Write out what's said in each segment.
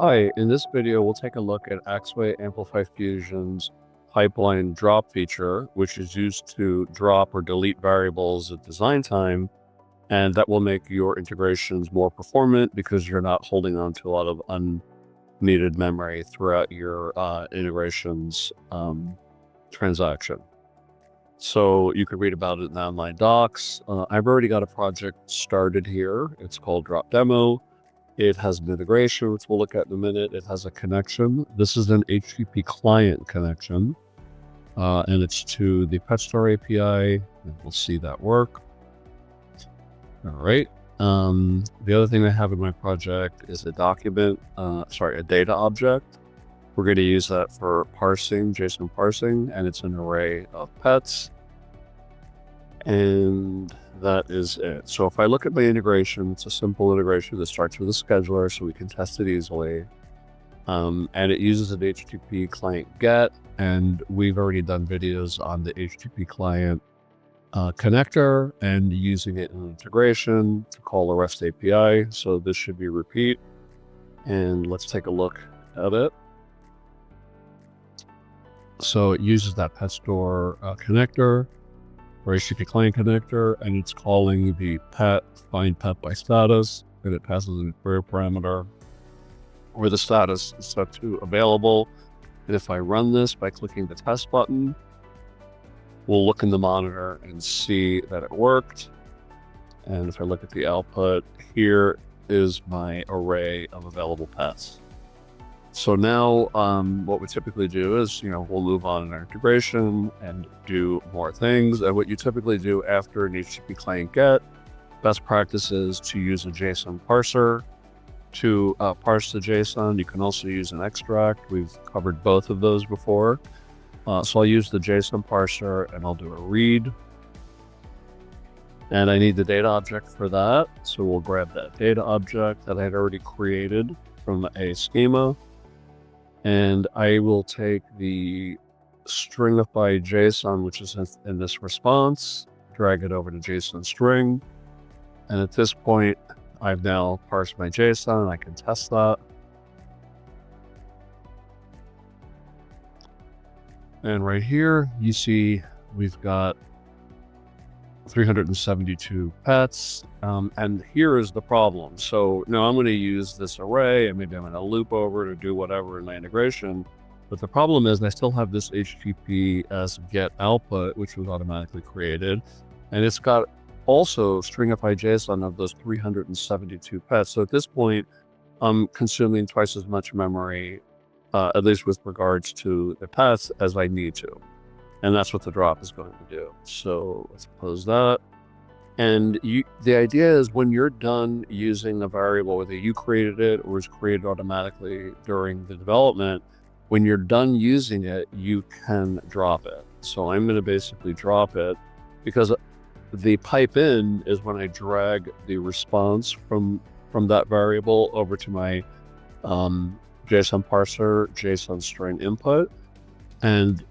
Hi, in this video, we'll take a look at Axway Amplify Fusion's pipeline drop feature, which is used to drop or delete variables at design time, and that will make your integrations more performant because you're not holding on to a lot of unneeded memory throughout your integrations transaction. So you can read about it in the online docs. I've already got a project started here. It's called DropDemo. It has an integration, which we'll look at in a minute. It has a connection. This is an HTTP client connection, and it's to the petstore API, and we'll see that work. All right. The other thing I have in my project is a a data object. We're going to use that for parsing, JSON parsing, and it's an array of pets. And that is it. So if I look at my integration, it's a simple integration that starts with a scheduler so we can test it easily. And it uses an HTTP client GET, and we've already done videos on the HTTP client connector and using it in integration to call a REST API. So this should be repeat. And let's take a look at it. So it uses that petstore connector, or HTTP client connector, and it's calling the findpetByStatus, and it passes an query parameter where the status is set to available. And if I run this by clicking the test button, we'll look in the monitor and see that it worked. And if I look at the output, here is my array of available pets. So now what we typically do is, we'll move on in our integration and do more things. And what you typically do after an HTTP client GET, best practice is to use a JSON parser to parse the JSON. You can also use an extract. We've covered both of those before. So I'll use the JSON parser and I'll do a read. And I need the data object for that. So we'll grab that data object that I had already created from a schema. And I will take the Stringify JSON, which is in this response, drag it over to JSON string. And at this point, I've now parsed my JSON and I can test that. And right here, you see we've got 372 pets. And here is the problem. So now I'm going to use this array and maybe I'm going to loop over to do whatever in my integration. But the problem is I still have this HTTPGetOutput, which was automatically created. And it's got also Stringify JSON of those 372 pets. So at this point, I'm consuming twice as much memory, at least with regards to the pets, as I need to. And that's what the drop is going to do. So let's close that. And the idea is when you're done using a variable, whether you created it or was created automatically during the development, when you're done using it, you can drop it. So I'm going to basically drop it because the pipe in is when I drag the response from that variable over to my JSON parser, JSON string input. And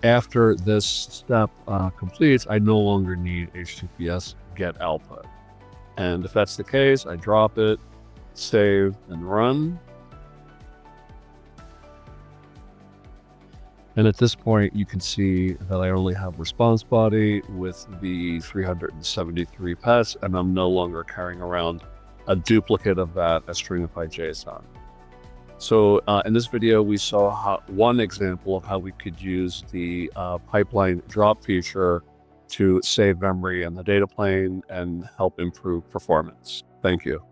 after this step completes, I no longer need HTTPS get output. And if that's the case, I drop it, save, and run. And at this point, you can see that I only have response body with the 373 pets, and I'm no longer carrying around a duplicate of that as Stringify JSON. So in this video, we saw one example of how we could use the pipeline drop feature to save memory in the data plane and help improve performance. Thank you.